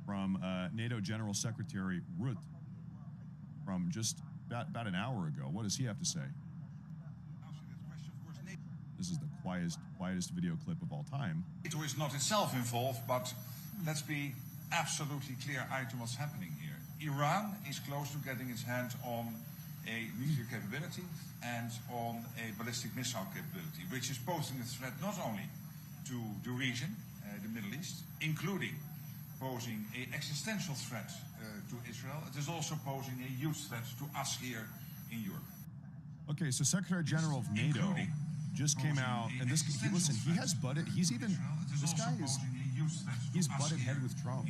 from NATO General Secretary Rutte from just about an hour ago. What does he have to say? This is the quietest video clip of all time. NATO is not itself involved, but let's be absolutely clear-eyed to what's happening here. Iran is close to getting its hands on a nuclear capability and on a ballistic missile capability, which is posing a threat not only to the region, the Middle East, including posing an existential threat to Israel. It is also posing a huge threat to us here in Europe. Okay, so Secretary General of NATO just came out, and this, listen, he has butted, he's even, this guy is, he's butted head with Trump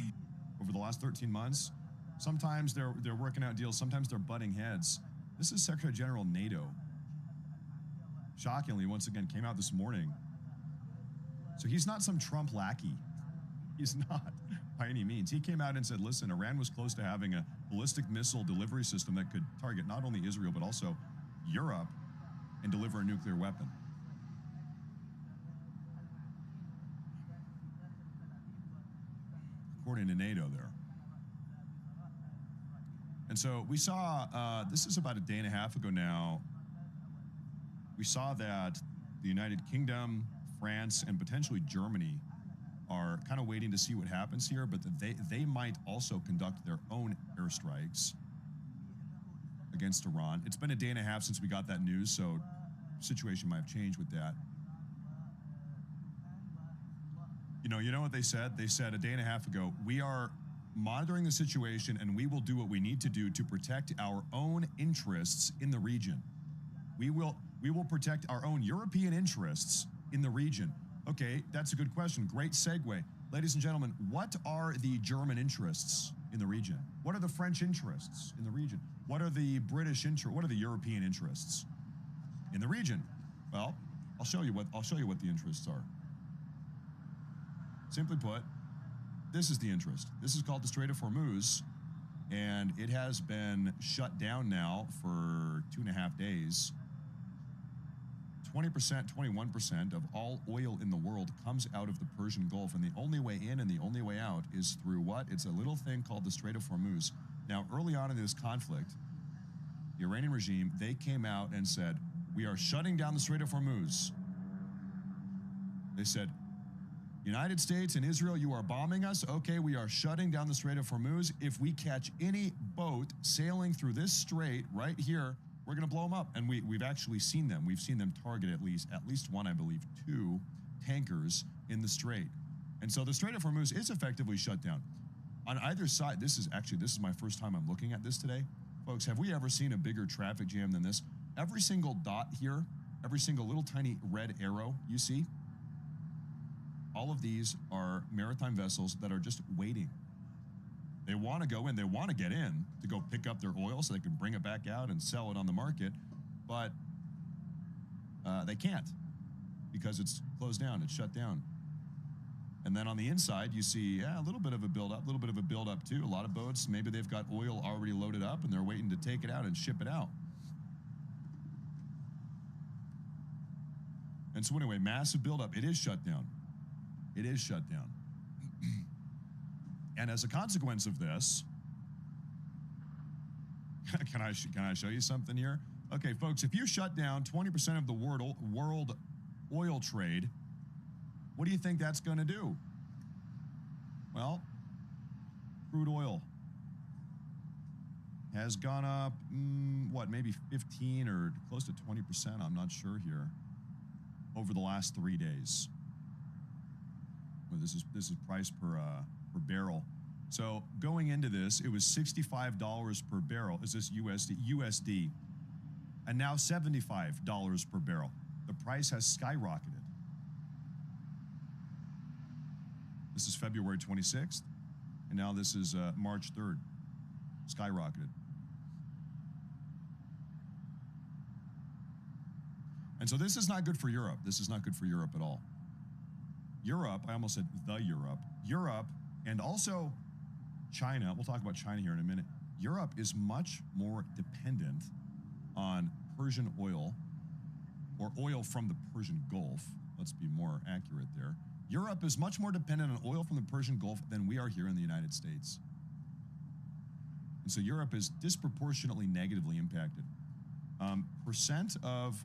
over the last 13 months. Sometimes they're working out deals, sometimes they're butting heads. This is Secretary General of NATO. Shockingly, once again, came out this morning. So he's not some Trump lackey. He's not, by any means. He came out and said, listen, Iran was close to having a ballistic missile delivery system that could target not only Israel, but also Europe and deliver a nuclear weapon. According to NATO there. And so we saw, this is about a day and a half ago now, we saw that the United Kingdom, France, and potentially Germany are kind of waiting to see what happens here, but that they might also conduct their own airstrikes against Iran. It's been a day and a half since we got that news, so the situation might have changed with that. You know what they said? They said a day and a half ago, we are monitoring the situation and we will do what we need to do to protect our own interests in the region. We will protect our own European interests in the region. Okay, that's a good question. Great segue. Ladies and gentlemen, what are the German interests in the region? What are the French interests in the region? What are the British interests? What are the European interests in the region? Well, I'll show you what the interests are. Simply put, this is the interest. This is called the Strait of Hormuz, and it has been shut down now for 2.5 days. 20%, 21% of all oil in the world comes out of the Persian Gulf, and the only way in and the only way out is through what? It's a little thing called the Strait of Hormuz. Now, early on in this conflict, the Iranian regime, they came out and said, we are shutting down the Strait of Hormuz. They said, United States and Israel, you are bombing us. Okay, we are shutting down the Strait of Hormuz. If we catch any boat sailing through this strait right here, we're going to blow them up. And we've actually seen them. We've seen them target at least one, I believe, 2 tankers in the strait. And so the Strait of Hormuz is effectively shut down. On either side, this is my first time I'm looking at this today. Folks, have we ever seen a bigger traffic jam than this? Every single dot here, every single little tiny red arrow you see, all of these are maritime vessels that are just waiting. They want to go in, they want to get in to go pick up their oil so they can bring it back out and sell it on the market, but they can't because it's closed down, it's shut down. And then on the inside, you see a little bit of a buildup too. A lot of boats, maybe they've got oil already loaded up and they're waiting to take it out and ship it out. And so anyway, massive buildup. It is shut down. It is shut down. And as a consequence of this, can I show you something here? Okay, folks, if you shut down 20% of the world oil trade, what do you think that's going to do? Well, crude oil has gone up, maybe 15 or close to 20%, I'm not sure here, over the last 3 days. Well, this is price per barrel. So going into this, it was $65 per barrel. Is this USD? And now $75 per barrel. The price has skyrocketed. This is February 26th, and now this is March 3rd. Skyrocketed. And so this is not good for Europe. This is not good for Europe at all. Europe, I almost said the Europe, and also China, we'll talk about China here in a minute. Europe is much more dependent on Persian oil, or oil from the Persian Gulf. Let's be more accurate there. Europe is much more dependent on oil from the Persian Gulf than we are here in the United States. And so Europe is disproportionately negatively impacted. Percent of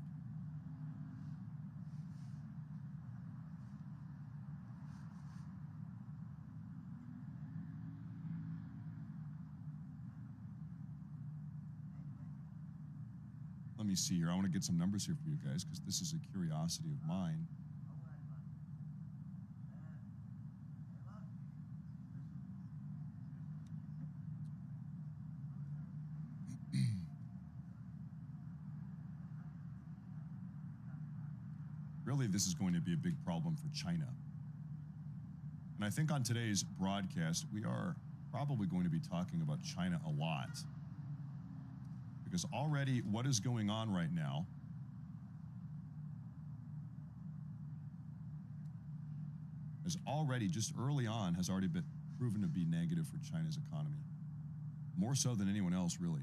let me see here. I want to get some numbers here for you guys because this is a curiosity of mine. Really, this is going to be a big problem for China. And I think on today's broadcast, we are probably going to be talking about China a lot. Because already what is going on right now is already, just early on, has already been proven to be negative for China's economy. More so than anyone else, really.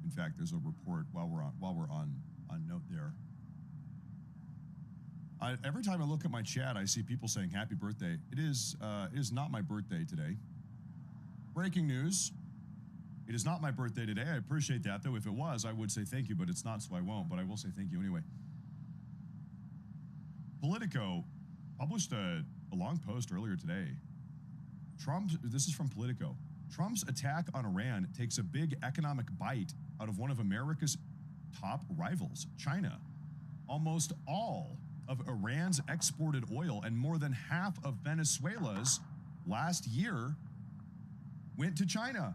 In fact, there's a report while we're on note there. Every time I look at my chat, I see people saying happy birthday. It is not my birthday today. Breaking news. It is not my birthday today. I appreciate that, though. If it was, I would say thank you, but it's not, so I won't. But I will say thank you anyway. Politico published a long post earlier today. This is from Politico. Trump's attack on Iran takes a big economic bite out of one of America's top rivals, China. Almost all of Iran's exported oil and more than half of Venezuela's last year went to China.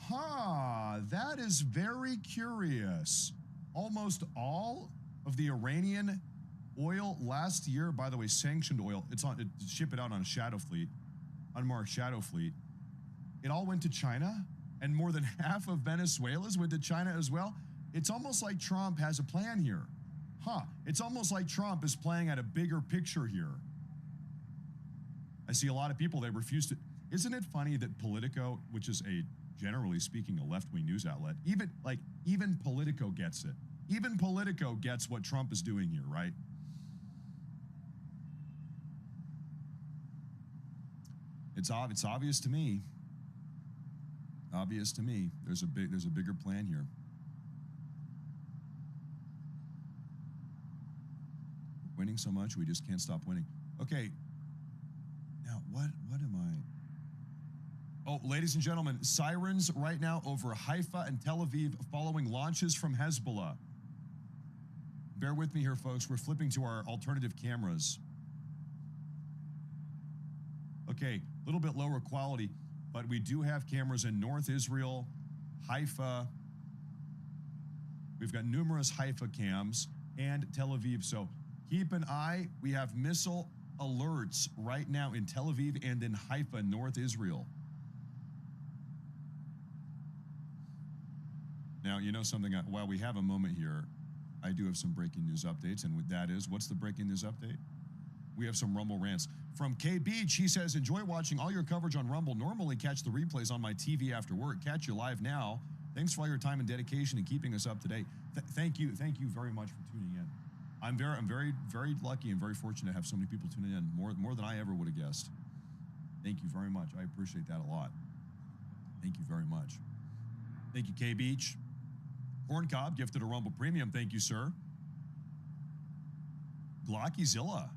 That is very curious. Almost all of the Iranian oil last year, by the way, sanctioned oil, ship it out on a shadow fleet, unmarked shadow fleet. It all went to China, and more than half of Venezuela's went to China as well. It's almost like Trump has a plan here. It's almost like Trump is playing at a bigger picture here. I see a lot of people, they refuse to. Isn't it funny that Politico, which is generally speaking, a left-wing news outlet, even Politico gets it. Even Politico gets what Trump is doing here, right? It's obvious to me. Obvious to me. There's a bigger plan here. We're winning so much, we just can't stop winning. Okay. Now, what am I? Oh, ladies and gentlemen, sirens right now over Haifa and Tel Aviv following launches from Hezbollah. Bear with me here, folks. We're flipping to our alternative cameras. Okay, a little bit lower quality, but we do have cameras in North Israel, Haifa. We've got numerous Haifa cams and Tel Aviv. So keep an eye. We have missile alerts right now in Tel Aviv and in Haifa, North Israel. Now, you know something, while we have a moment here, I do have some breaking news updates, and that is, what's the breaking news update? We have some Rumble rants. From K Beach, he says, enjoy watching all your coverage on Rumble. Normally catch the replays on my TV after work. Catch you live now. Thanks for all your time and dedication and keeping us up to date. Thank you very much for tuning in. I'm very, very lucky and very fortunate to have so many people tuning in, more than I ever would have guessed. Thank you very much. I appreciate that a lot. Thank you very much. Thank you, K Beach. Corn Cob gifted a Rumble Premium. Thank you, sir. Glockyzilla,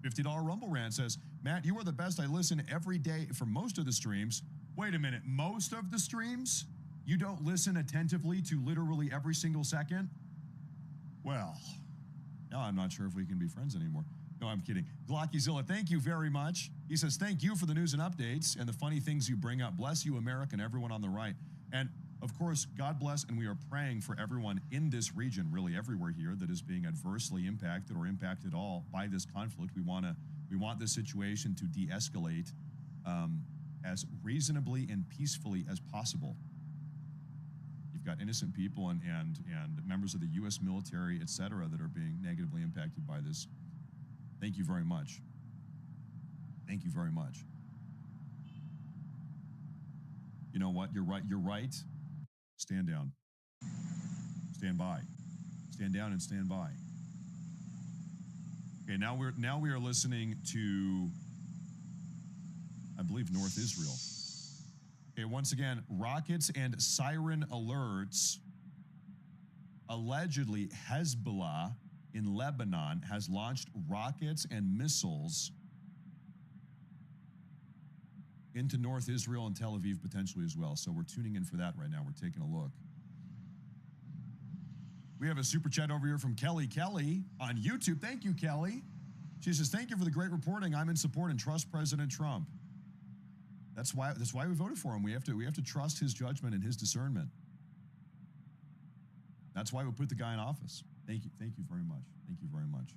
$50 Rumble Rant says, Matt, you are the best. I listen every day for most of the streams. Wait a minute, most of the streams? You don't listen attentively to literally every single second? Well, now I'm not sure if we can be friends anymore. No, I'm kidding. Glockyzilla, thank you very much. He says, thank you for the news and updates and the funny things you bring up. Bless you, America, and everyone on the right. And of course, God bless, and we are praying for everyone in this region, really everywhere here, that is being adversely impacted or impacted all by this conflict. We want this situation to de-escalate as reasonably and peacefully as possible. You've got innocent people and members of the U.S. military, et cetera, that are being negatively impacted by this. Thank you very much. Thank you very much. You know what? You're right. You're right. Stand down. Stand by. Stand down and stand by. Okay, now we are listening to, I believe, North Israel. Okay, once again, rockets and siren alerts. Allegedly, Hezbollah in Lebanon has launched rockets and missiles into North Israel and Tel Aviv potentially as well. So we're tuning in for that right now. We're taking a look. We have a super chat over here from Kelly on YouTube. Thank you, Kelly. She says, thank you for the great reporting. I'm in support and trust President Trump. That's why we voted for him. We have to trust his judgment and his discernment. That's why we put the guy in office. Thank you very much. Thank you very much.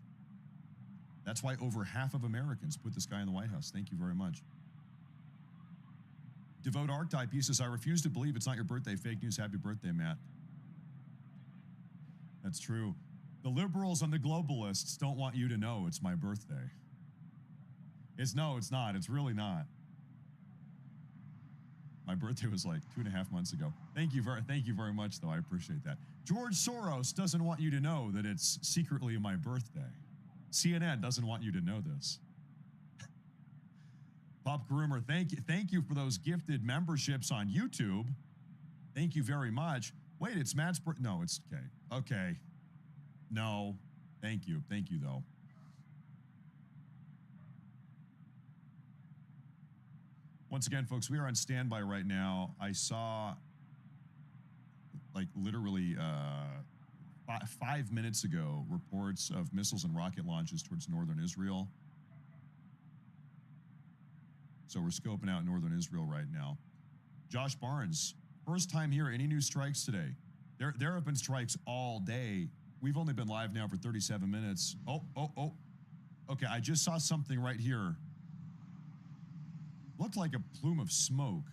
That's why over half of Americans put this guy in the White House. Thank you very much. Devote Archetype, he says, I refuse to believe it's not your birthday. Fake news. Happy birthday, Matt. That's true. The liberals and the globalists don't want you to know it's my birthday. It's not. It's really not. My birthday was like 2.5 months ago. Thank you very much, though. I appreciate that. George Soros doesn't want you to know that it's secretly my birthday. CNN doesn't want you to know this. Pop Groomer, thank you for those gifted memberships on YouTube. Thank you very much. Wait, it's Matt's birthday. No, it's okay. Okay. No. Thank you, though. Once again, folks, we are on standby right now. I saw, like, literally 5 minutes ago, reports of missiles and rocket launches towards northern Israel. So we're scoping out northern Israel right now. Josh Barnes, first time here. Any new strikes today? There have been strikes all day. We've only been live now for 37 minutes. Oh. Okay, I just saw something right here. Looked like a plume of smoke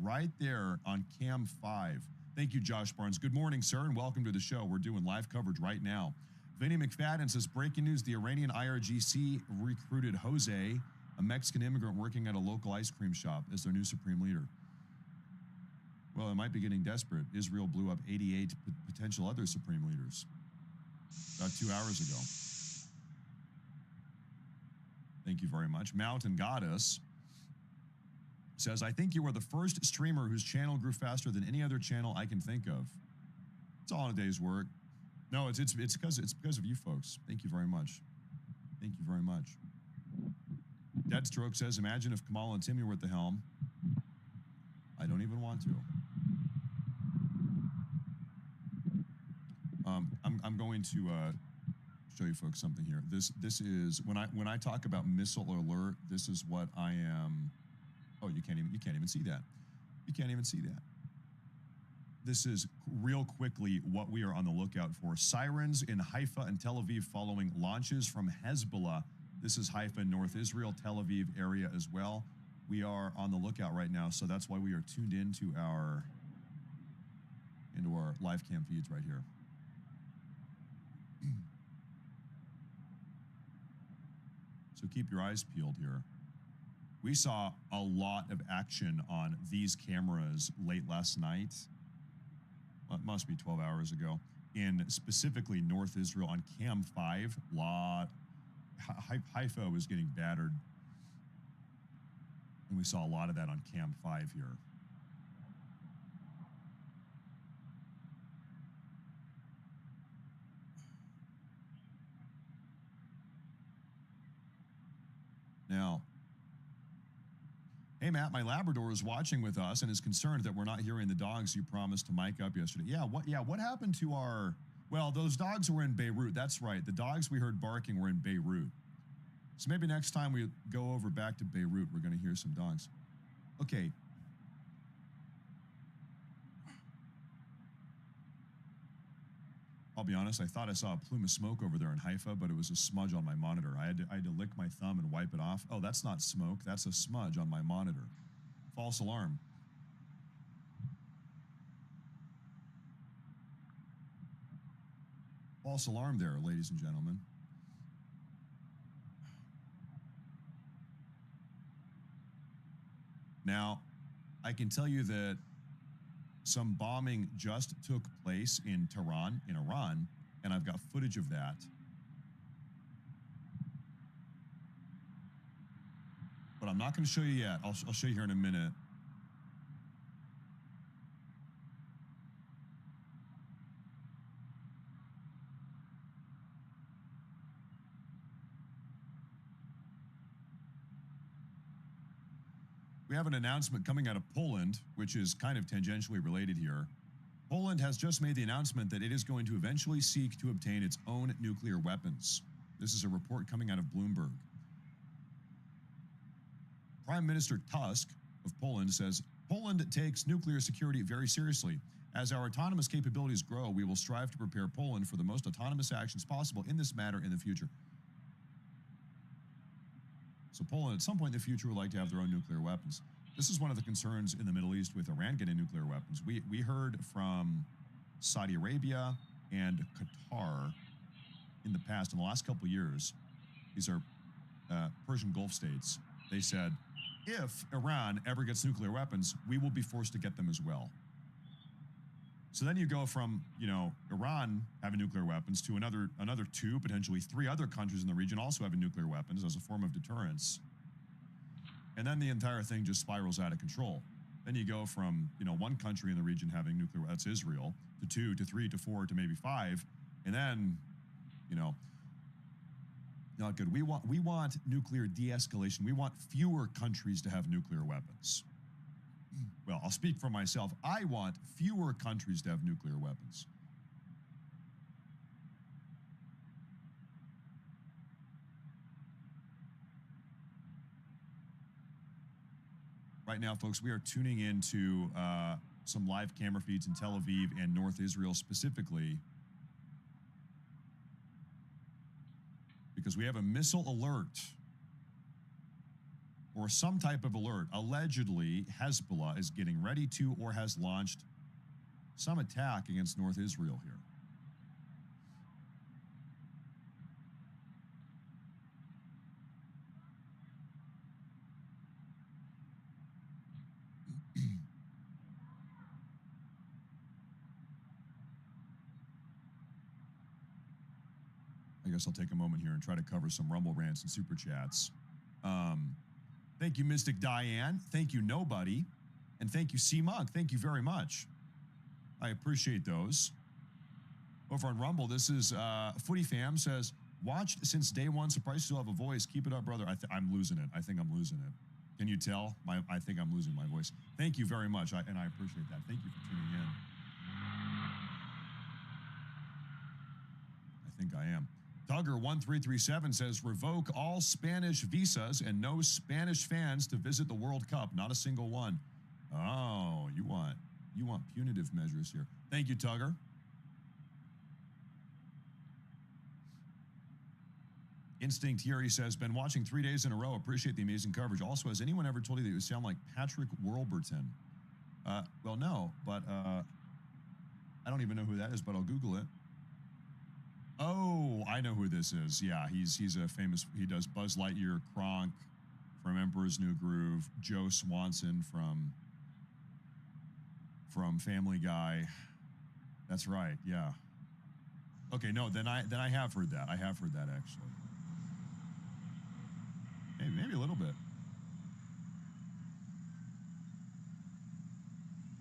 right there on Cam 5. Thank you, Josh Barnes. Good morning, sir, and welcome to the show. We're doing live coverage right now. Vinny McFadden says, breaking news, the Iranian IRGC recruited Jose, a Mexican immigrant working at a local ice cream shop, as their new supreme leader. Well, it might be getting desperate. Israel blew up 88 potential other supreme leaders about 2 hours ago. Thank you very much. Mountain Goddess says, I think you are the first streamer whose channel grew faster than any other channel I can think of. It's all in a day's work. No, it's because of you folks. Thank you very much. Thank you very much. Deadstroke says, imagine if Kamala and Timmy were at the helm. I don't even want to. I'm going to show you folks something here. This is when I talk about missile alert. This is what I am. Oh, you can't even see that. You can't even see that. This is real quickly what we are on the lookout for. Sirens in Haifa and Tel Aviv following launches from Hezbollah. This is Haifa, North Israel, Tel Aviv area as well. We are on the lookout right now, so that's why we are tuned into our live cam feeds right here. So keep your eyes peeled here. We saw a lot of action on these cameras late last night. Well, it must be 12 hours ago. In specifically North Israel on Cam 5, Haifa was getting battered. And we saw a lot of that on Cam 5 here. Now, hey, Matt, my Labrador is watching with us and is concerned that we're not hearing the dogs you promised to mic up yesterday. What happened to our, well, those dogs were in Beirut. That's right. The dogs we heard barking were in Beirut. So maybe next time we go over back to Beirut, we're going to hear some dogs. Okay. I'll be honest, I thought I saw a plume of smoke over there in Haifa, but it was a smudge on my monitor. I had to lick my thumb and wipe it off. Oh, that's not smoke. That's a smudge on my monitor. False alarm. False alarm there, ladies and gentlemen. Now, I can tell you that some bombing just took place in Tehran, in Iran, and I've got footage of that. But I'm not going to show you yet. I'll show you here in a minute. We have an announcement coming out of Poland, which is kind of tangentially related here. Poland has just made the announcement that it is going to eventually seek to obtain its own nuclear weapons. This is a report coming out of Bloomberg. Prime Minister Tusk of Poland says, Poland takes nuclear security very seriously. As our autonomous capabilities grow, we will strive to prepare Poland for the most autonomous actions possible in this matter in the future. So Poland, at some point in the future, would like to have their own nuclear weapons. This is one of the concerns in the Middle East with Iran getting nuclear weapons. We heard from Saudi Arabia and Qatar in the past, in the last couple of years. These are Persian Gulf states. They said, if Iran ever gets nuclear weapons, we will be forced to get them as well. So then you go from, Iran having nuclear weapons to another two, potentially three other countries in the region also having nuclear weapons as a form of deterrence. And then the entire thing just spirals out of control. Then you go from, one country in the region having nuclear, that's Israel, to 2, to 3, to 4, to maybe 5. And then, not good. We want nuclear de-escalation. We want fewer countries to have nuclear weapons. Well, I'll speak for myself. I want fewer countries to have nuclear weapons. Right now, folks, we are tuning into some live camera feeds in Tel Aviv and North Israel specifically, because we have a missile alert or some type of alert. Allegedly, Hezbollah is getting ready to or has launched some attack against North Israel here. I guess I'll take a moment here and try to cover some Rumble rants and super chats. Thank you, Mystic Diane. Thank you, Nobody. And thank you, C-Monk. Thank you very much. I appreciate those. Over on Rumble, this is Footy Fam says, watched since day one. Surprised you still have a voice. Keep it up, brother. I'm losing it. I think I'm losing it. Can you tell? I think I'm losing my voice. Thank you very much, and I appreciate that. Thank you for tuning in. I think I am. Tugger1337 says, revoke all Spanish visas and no Spanish fans to visit the World Cup. Not a single one. Oh, you want punitive measures here. Thank you, Tugger. Instinct Yuri says, been watching 3 days in a row. Appreciate the amazing coverage. Also, has anyone ever told you that you sound like Patrick Warburton? Well, no, but I don't even know who that is, but I'll Google it. Oh, I know who this is. Yeah, he's a famous, he does Buzz Lightyear, Kronk from Emperor's New Groove, Joe Swanson from Family Guy. That's right, yeah. Okay, no, then I have heard that. I have heard that actually. Maybe a little bit.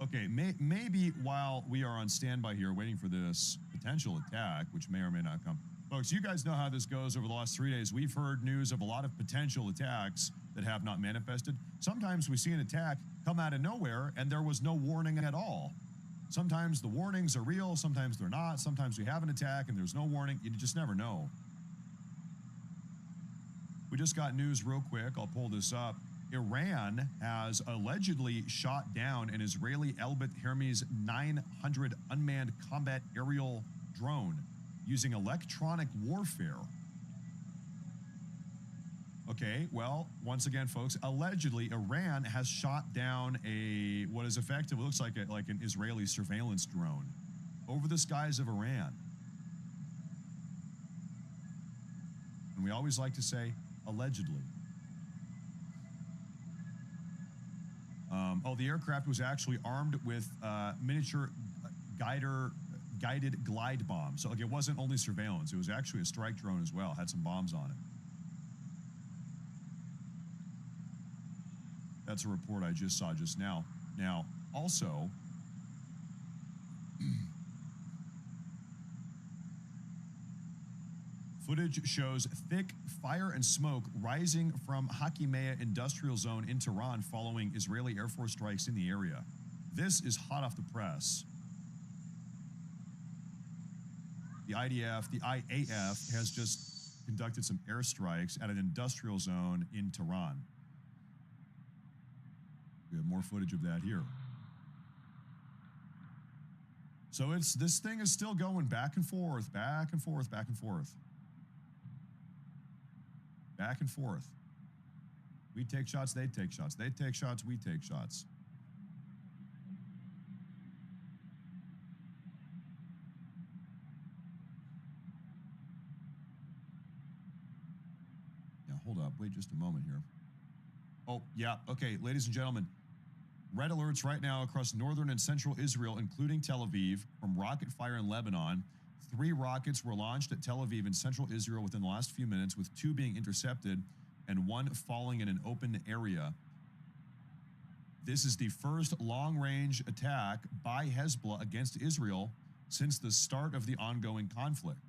Okay, maybe while we are on standby here waiting for this potential attack, which may or may not come. Folks, you guys know how this goes over the last 3 days. We've heard news of a lot of potential attacks that have not manifested. Sometimes we see an attack come out of nowhere and there was no warning at all. Sometimes the warnings are real, sometimes they're not. Sometimes we have an attack and there's no warning. You just never know. We just got news real quick. I'll pull this up. Iran has allegedly shot down an Israeli Elbit Hermes 900 unmanned combat aerial drone using electronic warfare. Okay, well, once again, folks, allegedly Iran has shot down what is effectively looks like an Israeli surveillance drone over the skies of Iran. And we always like to say allegedly. Oh, the aircraft was actually armed with miniature guided glide bombs. So, like, it wasn't only surveillance. It was actually a strike drone as well. Had some bombs on it. That's a report I just saw just now. Now, also, footage shows thick fire and smoke rising from Hakimea industrial zone in Tehran following Israeli Air Force strikes in the area. This is hot off the press. The IDF, the IAF, has just conducted some airstrikes at an industrial zone in Tehran. We have more footage of that here. So this thing is still going back and forth, back and forth, back and forth. Back and forth. We take shots, they take shots. They take shots, we take shots. Now, hold up. Wait just a moment here. Oh, yeah. Okay, ladies and gentlemen. Red alerts right now across northern and central Israel, including Tel Aviv, from rocket fire in Lebanon. 3 rockets were launched at Tel Aviv in central Israel within the last few minutes, with 2 being intercepted and 1 falling in an open area. This is the first long-range attack by Hezbollah against Israel since the start of the ongoing conflict.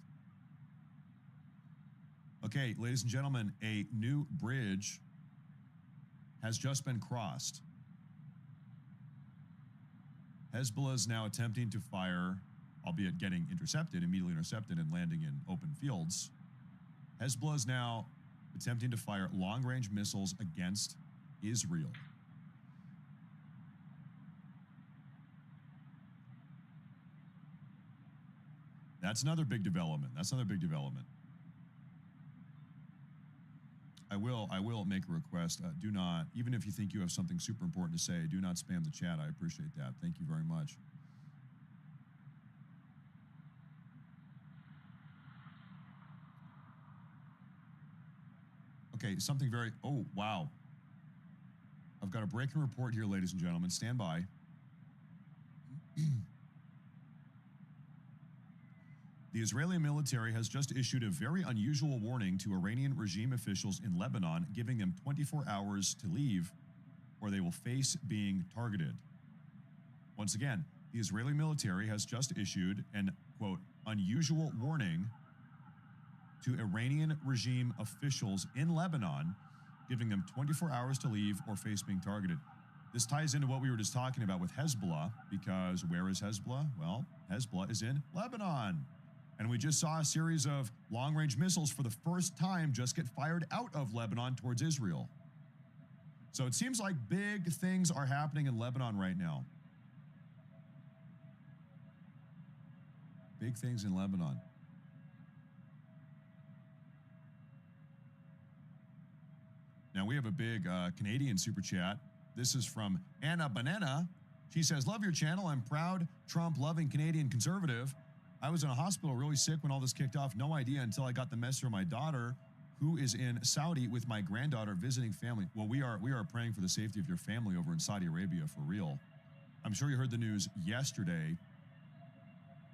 Okay, ladies and gentlemen, a new bridge has just been crossed. Hezbollah is now attempting to fire, albeit getting intercepted, immediately intercepted and landing in open fields. Hezbollah is now attempting to fire long-range missiles against Israel. That's another big development. That's another big development. I will make a request. Do not, even if you think you have something super important to say, do not spam the chat. I appreciate that. Thank you very much. Okay, something very, oh, wow. I've got a breaking report here, ladies and gentlemen. Stand by. The Israeli military has just issued a very unusual warning to Iranian regime officials in Lebanon, giving them 24 hours to leave or they will face being targeted. Once again, the Israeli military has just issued an, quote, unusual warning to Iranian regime officials in Lebanon, giving them 24 hours to leave or face being targeted. This ties into what we were just talking about with Hezbollah, because where is Hezbollah? Well, Hezbollah is in Lebanon. And we just saw a series of long-range missiles for the first time just get fired out of Lebanon towards Israel. So it seems like big things are happening in Lebanon right now. Big things in Lebanon. Now we have a big Canadian super chat. This is from Anna Banana. She says, love your channel. I'm proud Trump-loving Canadian conservative. I was in a hospital really sick when all this kicked off. No idea until I got the message from my daughter, who is in Saudi with my granddaughter visiting family. Well, we are praying for the safety of your family over in Saudi Arabia, for real. I'm sure you heard the news yesterday,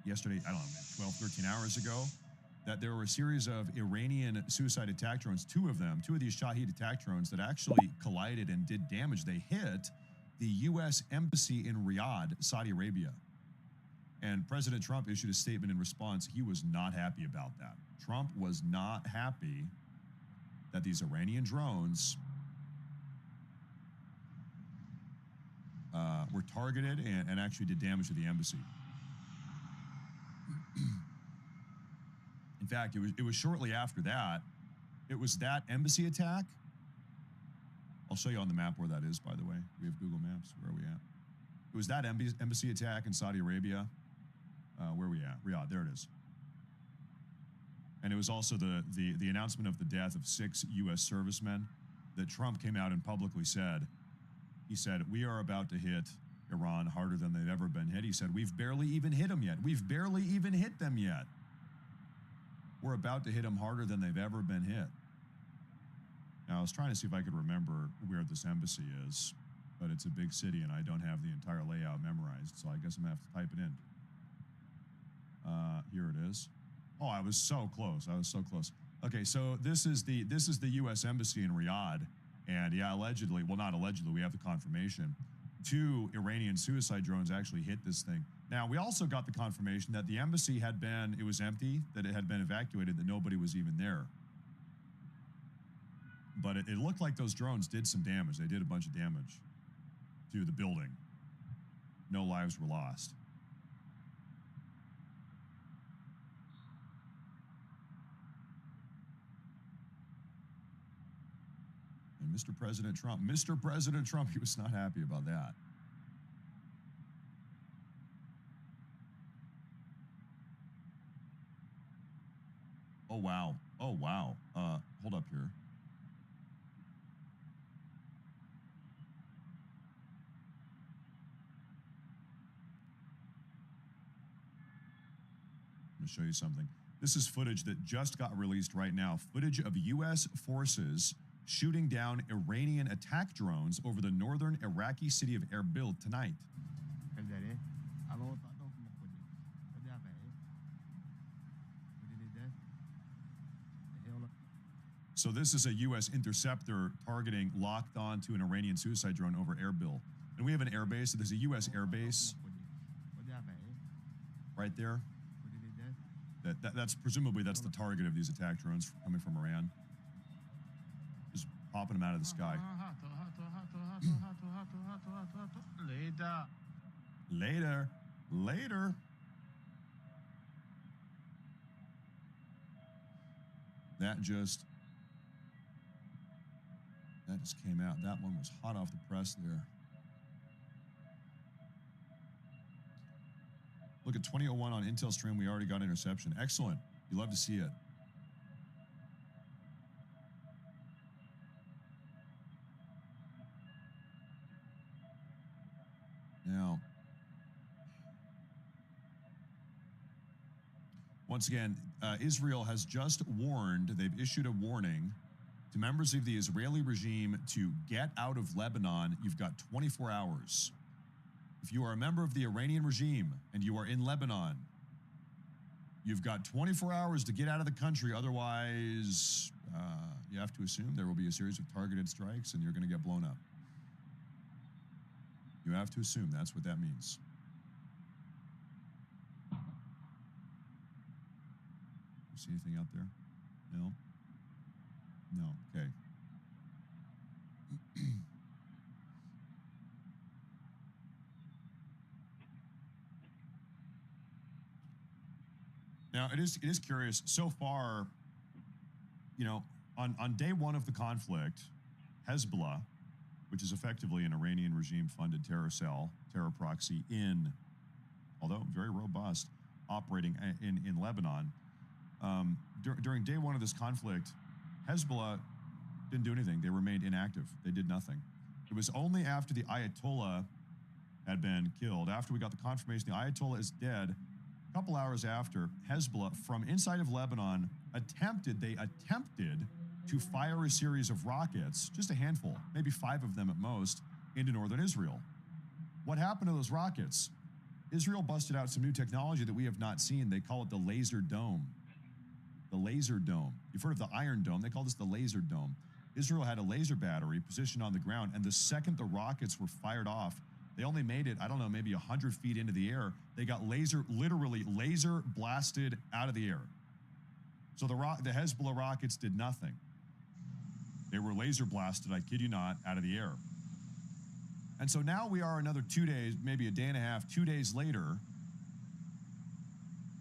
I don't know, 12, 13 hours ago, that there were a series of Iranian suicide attack drones, two of these Shahed attack drones that actually collided and did damage. They hit the U.S. Embassy in Riyadh, Saudi Arabia. And President Trump issued a statement in response. He was not happy about that. Trump was not happy that these Iranian drones were targeted and actually did damage to the embassy. In fact, it was shortly after that. It was that embassy attack. I'll show you on the map where that is, by the way. We have Google Maps. Where are we at? It was that embassy attack in Saudi Arabia. Where are we at? Riyadh, there it is. And it was also the announcement of the death of 6 U.S. servicemen that Trump came out and publicly said. He said, we are about to hit Iran harder than they've ever been hit. He said, we've barely even hit them yet. We've barely even hit them yet. We're about to hit them harder than they've ever been hit. Now, I was trying to see if I could remember where this embassy is. but it's a big city and I don't have the entire layout memorized, so I guess I'm gonna have to type it in. Here it is. Oh, I was so close. I was so close. Okay, so this is the U.S. Embassy in Riyadh, and yeah, allegedly, well, not allegedly, we have the confirmation. 2 Iranian suicide drones actually hit this thing. Now, we also got the confirmation that the embassy had been, it was empty, that it had been evacuated, that nobody was even there. But it looked like those drones did some damage. They did a bunch of damage to the building. No lives were lost. And Mr. President Trump, he was not happy about that. Oh, wow. Oh, wow. Hold up here. I'm going to show you something. This is footage that just got released right now. Footage of U.S. forces shooting down Iranian attack drones over the northern Iraqi city of Erbil tonight. So this is a U.S. interceptor targeting locked on to an Iranian suicide drone over Erbil. And we have an airbase. So there's a U.S. airbase right there. That's presumably that's the target of these attack drones coming from Iran. Just popping them out of the sky. Later. That just came out. That one was hot off the press there. Look at 2001 on Intel stream. We already got interception. Excellent. You love to see it. Now, once again, Israel has just warned, they've issued a warning to members of the Israeli regime to get out of Lebanon. You've got 24 hours. If you are a member of the Iranian regime and you are in Lebanon, you've got 24 hours to get out of the country. Otherwise, you have to assume there will be a series of targeted strikes and you're going to get blown up. You have to assume that's what that means. You see anything out there? No? No, okay. Now, it is curious. So far, you know, on day one of the conflict, Hezbollah, which is effectively an Iranian regime-funded terror cell, terror proxy although very robust, operating in Lebanon. During day one of this conflict, Hezbollah didn't do anything. They remained inactive. They did nothing. It was only after the Ayatollah had been killed, after we got the confirmation the Ayatollah is dead, a couple hours after, Hezbollah from inside of Lebanon attempted to fire a series of rockets, just a handful, maybe 5 of them at most, into northern Israel. What happened to those rockets? Israel busted out some new technology that we have not seen. They call it the laser dome. The laser dome. You've heard of the Iron Dome. They call this the laser dome. Israel had a laser battery positioned on the ground, and the second the rockets were fired off, they only made it, I don't know, maybe 100 feet into the air. They got literally laser blasted out of the air. So the Hezbollah rockets did nothing. They were laser blasted, I kid you not, out of the air. And so now we are another 2 days, maybe a day and a half, 2 days later.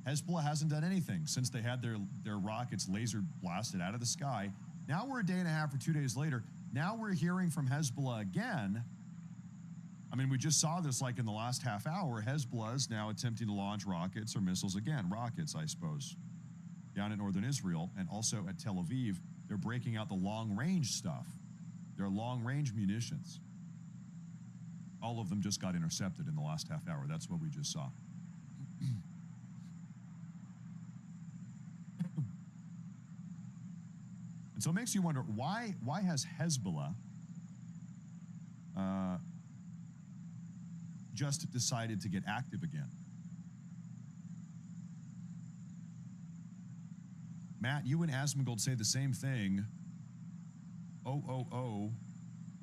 Hezbollah hasn't done anything since they had their rockets laser blasted out of the sky. Now we're a day and a half or 2 days later. Now we're hearing from Hezbollah again. I mean, we just saw this like in the last half hour. Hezbollah is now attempting to launch rockets or missiles again. Rockets, I suppose, down in northern Israel and also at Tel Aviv. They're breaking out the long-range stuff. They're long-range munitions. All of them just got intercepted in the last half hour. That's what we just saw. And so it makes you wonder, why has Hezbollah just decided to get active again. Matt, you and Asmongold say the same thing.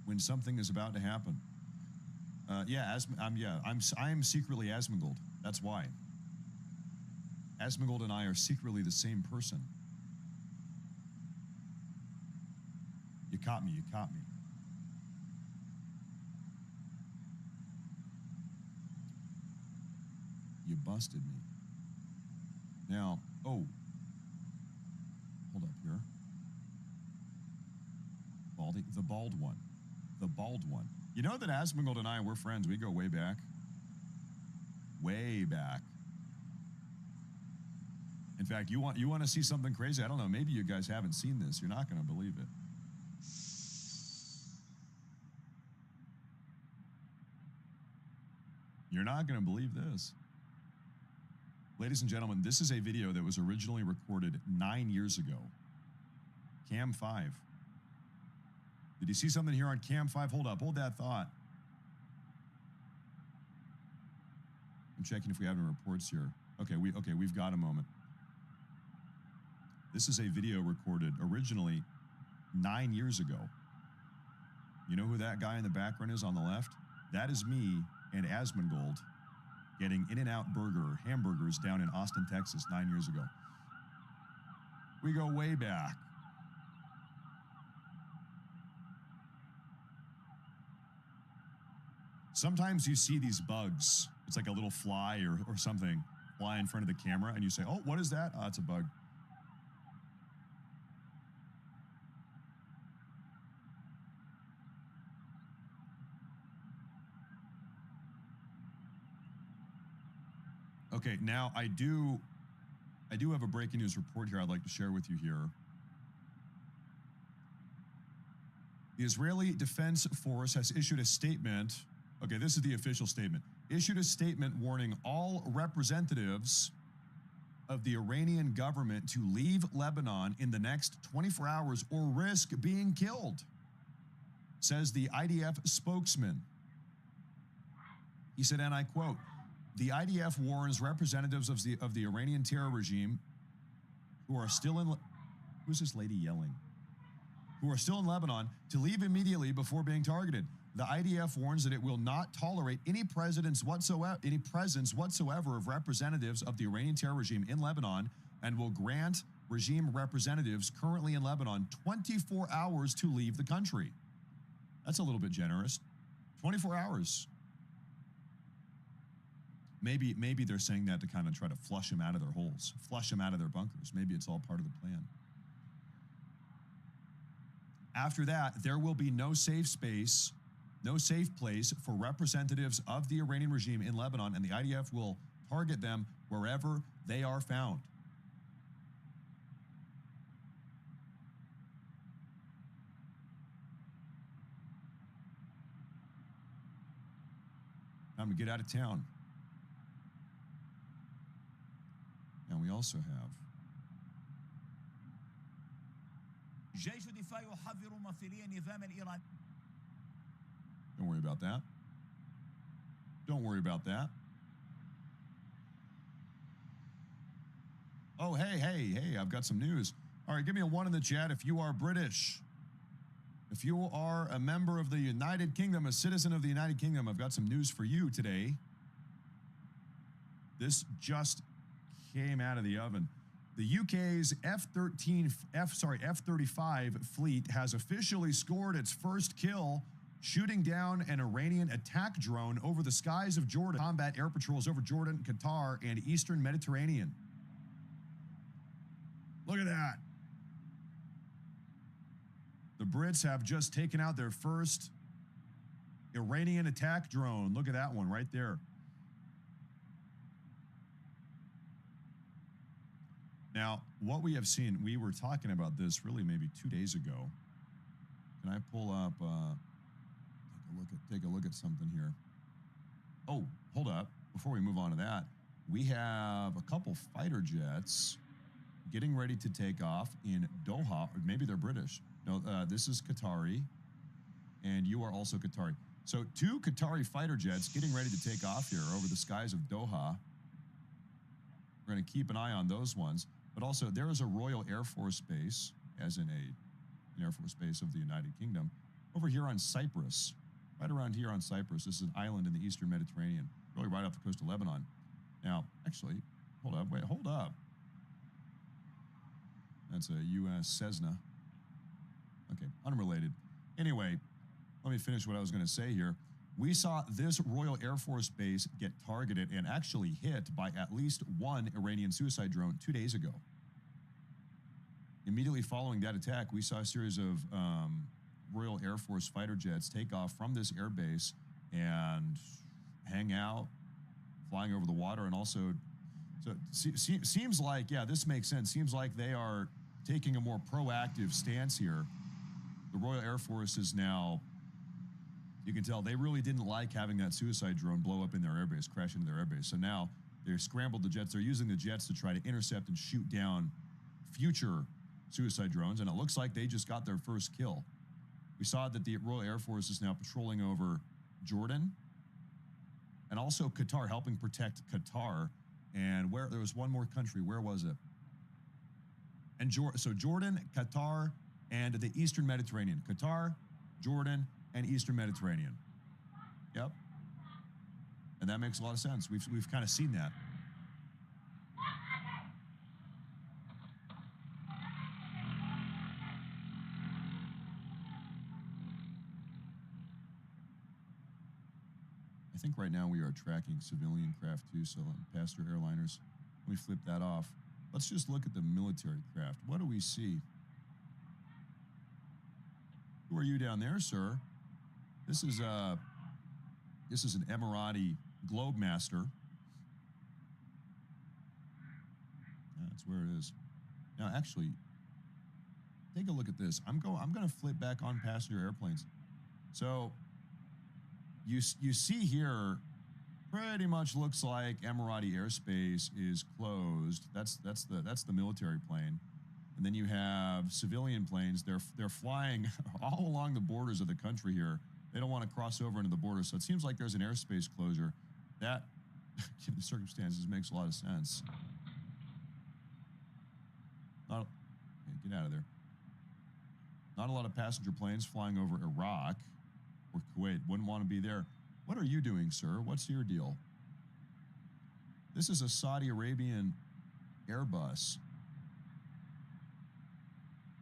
When something is about to happen. I'm secretly Asmongold. That's why. Asmongold and I are secretly the same person. You caught me. You caught me. You busted me. Now, hold up here. Baldy, the bald one. The bald one. You know that Asmongold and I, we're friends. We go way back. Way back. In fact, you want to see something crazy? I don't know. Maybe you guys haven't seen this. You're not going to believe it. You're not going to believe this. Ladies and gentlemen, this is a video that was originally recorded 9 years ago. Cam 5. Did you see something here on Cam 5? Hold up. Hold that thought. I'm checking if we have any reports here. Okay, we've got a moment. This is a video recorded originally 9 years ago. You know who that guy in the background is on the left? That is me and Asmongold getting In-N-Out hamburgers down in Austin, Texas 9 years ago. We go way back. Sometimes you see these bugs. It's like a little fly or something fly in front of the camera, and you say, oh, what is that? Oh, it's a bug. Okay, now I do have a breaking news report here I'd like to share with you here. The Israeli Defense Force has issued a statement. Okay, this is the official statement. Issued a statement warning all representatives of the Iranian government to leave Lebanon in the next 24 hours or risk being killed, says the IDF spokesman. He said, and I quote, the IDF warns representatives of the Iranian terror regime who are still in... Who's this lady yelling? Who are still in Lebanon to leave immediately before being targeted. The IDF warns that it will not tolerate any presence whatsoever of representatives of the Iranian terror regime in Lebanon and will grant regime representatives currently in Lebanon 24 hours to leave the country. That's a little bit generous. 24 hours. Maybe they're saying that to kind of try to flush them out of their holes, flush them out of their bunkers. Maybe it's all part of the plan. After that, there will be no safe space, no safe place for representatives of the Iranian regime in Lebanon, and the IDF will target them wherever they are found. Time to get out of town. And we also have don't worry about that. Don't worry about that. Oh, hey, I've got some news. All right, give me a 1 in the chat if you are British. If you are a member of the United Kingdom, a citizen of the United Kingdom, I've got some news for you today. This just came out of the oven. The UK's F-35 fleet has officially scored its first kill, shooting down an Iranian attack drone over the skies of Jordan. Combat air patrols over Jordan, Qatar, and Eastern Mediterranean. Look at that. The Brits have just taken out their first Iranian attack drone. Look at that one right there. Now, what we have seen, we were talking about this really maybe 2 days ago. Can I pull up, take a look at something here. Oh, hold up. Before we move on to that, we have a couple fighter jets getting ready to take off in Doha, or maybe they're British. No, this is Qatari, and you are also Qatari. So 2 Qatari fighter jets getting ready to take off here over the skies of Doha. We're going to keep an eye on those ones. But also, there is a Royal Air Force base, as in an Air Force base of the United Kingdom, over here on Cyprus. Right around here on Cyprus. This is an island in the Eastern Mediterranean, really right off the coast of Lebanon. Now, actually, hold up. Wait, hold up. That's a U.S. Cessna. Okay, unrelated. Anyway, let me finish what I was going to say here. We saw this Royal Air Force base get targeted and actually hit by at least 1 Iranian suicide drone 2 days ago. Immediately following that attack, we saw a series of Royal Air Force fighter jets take off from this air base and hang out, flying over the water, and also, so it seems like, yeah, this makes sense. Seems like they are taking a more proactive stance here. The Royal Air Force is now, you can tell they really didn't like having that suicide drone blow up in their airbase, crash into their airbase. So now they've scrambled the jets. They're using the jets to try to intercept and shoot down future suicide drones. And it looks like they just got their first kill. We saw that the Royal Air Force is now patrolling over Jordan and also Qatar, helping protect Qatar. And where there was one more country, where was it? And so Jordan, Qatar, and the Eastern Mediterranean. Qatar, Jordan, and Eastern Mediterranean. Yep. And that makes a lot of sense. We've kind of seen that. I think right now we are tracking civilian craft too, so passenger airliners. Let me flip that off. Let's just look at the military craft. What do we see? Who are you down there, sir? This is an Emirati Globemaster. That's where it is. Now, actually, take a look at this. I'm going to flip back on passenger airplanes. So you see here, pretty much looks like Emirati airspace is closed. That's the military plane. And then you have civilian planes. They're flying all along the borders of the country here. They don't want to cross over into the border. So it seems like there's an airspace closure. That, given the circumstances, makes a lot of sense. Okay, get out of there. Not a lot of passenger planes flying over Iraq or Kuwait. Wouldn't want to be there. What are you doing, sir? What's your deal? This is a Saudi Arabian Airbus.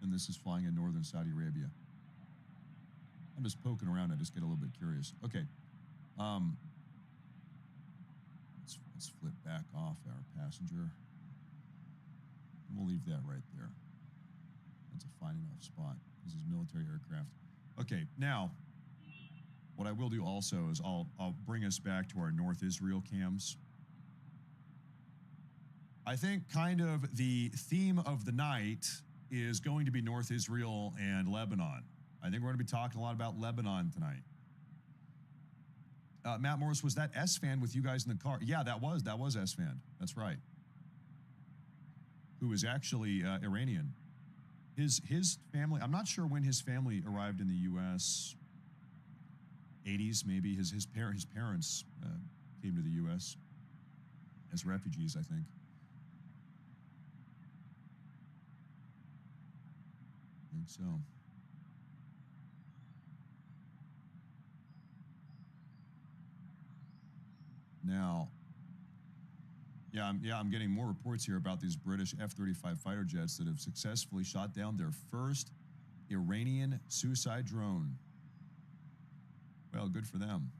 And this is flying in northern Saudi Arabia. I'm just poking around. I just get a little bit curious. Okay. Let's flip back off our passenger. We'll leave that right there. That's a fine enough spot. This is military aircraft. Okay, now, what I will do also is I'll bring us back to our North Israel cams. I think kind of the theme of the night is going to be North Israel and Lebanon. I think we're going to be talking a lot about Lebanon tonight. Matt Morris, was that S-Fan with you guys in the car? Yeah, that was S-Fan. That's right. Who is actually Iranian. His family, I'm not sure when his family arrived in the U.S. 80s, maybe. His parents came to the U.S. as refugees, I think. I think so. Now, I'm getting more reports here about these British F-35 fighter jets that have successfully shot down their first Iranian suicide drone. Well, good for them.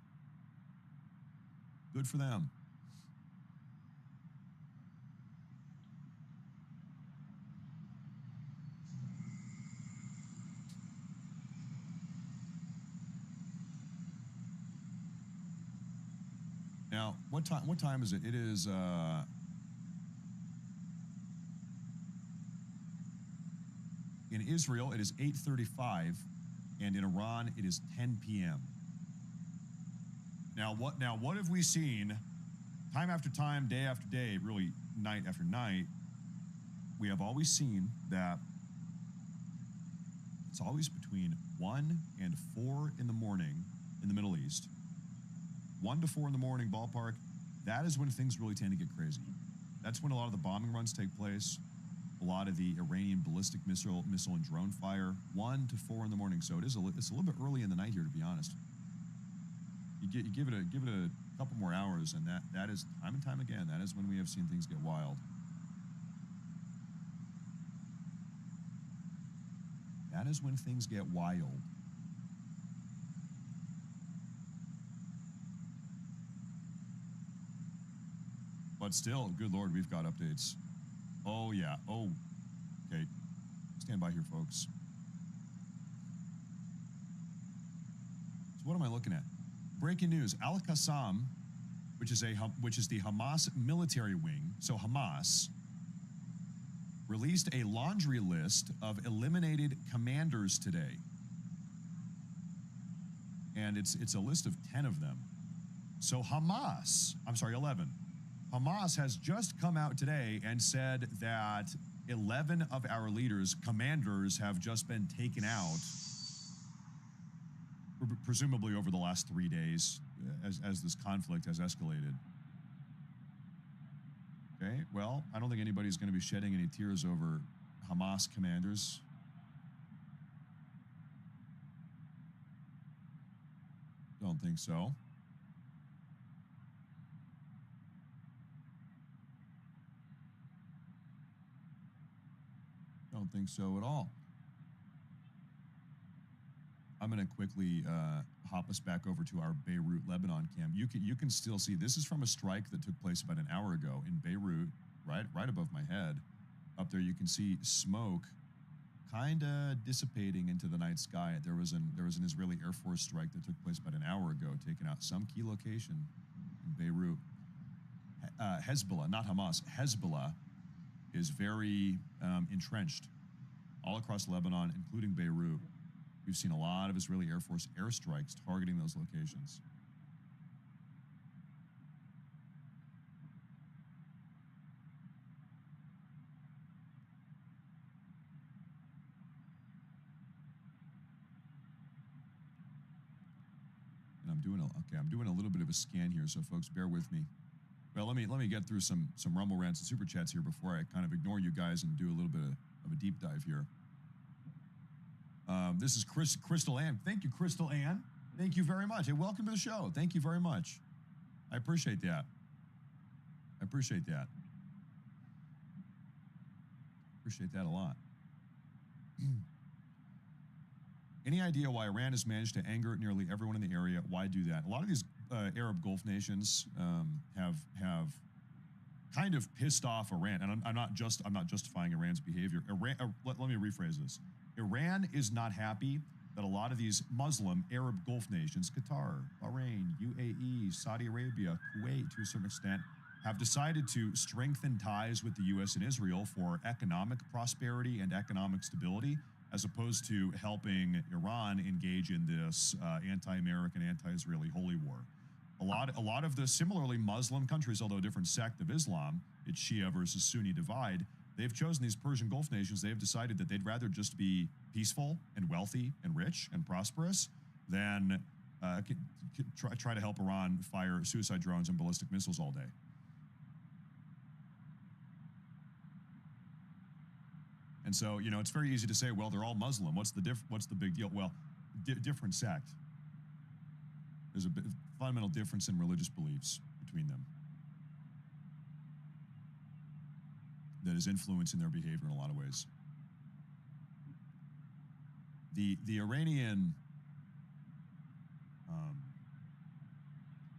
Good for them. Now, what time is it? It is in Israel, it is 8:35, and in Iran, it is 10 p.m. Now, what have we seen time after time, day after day, really night after night? We have always seen that it's always between 1 and 4 in the morning in the Middle East, 1 to 4 in the morning ballpark, that is when things really tend to get crazy. That's when a lot of the bombing runs take place, a lot of the Iranian ballistic missile and drone fire, 1 to 4 in the morning. So it's a little bit early in the night here, to be honest. You give it a couple more hours, and that is time and time again. That is when we have seen things get wild. That is when things get wild. But still, good Lord, we've got updates. Oh, yeah. Oh, okay. Stand by here, folks. So what am I looking at? Breaking news. Al-Qassam, which is the Hamas military wing, so Hamas, released a laundry list of eliminated commanders today. And it's a list of 10 of them. So 11. Hamas has just come out today and said that 11 of our leaders, commanders, have just been taken out, presumably over the last 3 days as this conflict has escalated. Okay, well, I don't think anybody's going to be shedding any tears over Hamas commanders. Don't think so. Don't think so at all. I'm going to quickly hop us back over to our Beirut, Lebanon cam. You can still see this is from a strike that took place about an hour ago in Beirut, right above my head. Up there, you can see smoke kind of dissipating into the night sky. There was an Israeli Air Force strike that took place about an hour ago, taking out some key location in Beirut. Hezbollah, not Hamas, Hezbollah is very entrenched all across Lebanon, including Beirut. We've seen a lot of Israeli Air Force airstrikes targeting those locations. And I'm doing a little bit of a scan here, so folks, bear with me. Well, let me get through some Rumble rants and super chats here before I kind of ignore you guys and do a little bit of a deep dive here. This is Crystal Ann. Thank you, Crystal Ann. Thank you very much. Hey, welcome to the show. Thank you very much. I appreciate that. I appreciate that. Appreciate that a lot. Any idea why Iran has managed to anger nearly everyone in the area? Why do that? A lot of these Arab Gulf nations have kind of pissed off Iran, and I'm not justifying Iran's behavior. Let me rephrase this. Iran is not happy that a lot of these Muslim Arab Gulf nations, Qatar, Bahrain, UAE, Saudi Arabia, Kuwait, to a certain extent, have decided to strengthen ties with the U.S. and Israel for economic prosperity and economic stability, as opposed to helping Iran engage in this anti-American, anti-Israeli holy war. A lot of the similarly Muslim countries, although a different sect of Islam, it's Shia versus Sunni divide, they've chosen these Persian Gulf nations. They have decided that they'd rather just be peaceful and wealthy and rich and prosperous than try to help Iran fire suicide drones and ballistic missiles all day. And so, you know, it's very easy to say, well, they're all Muslim. What's the big deal? Well, different sect. There's a fundamental difference in religious beliefs between them that is influencing their behavior in a lot of ways. The Iranian,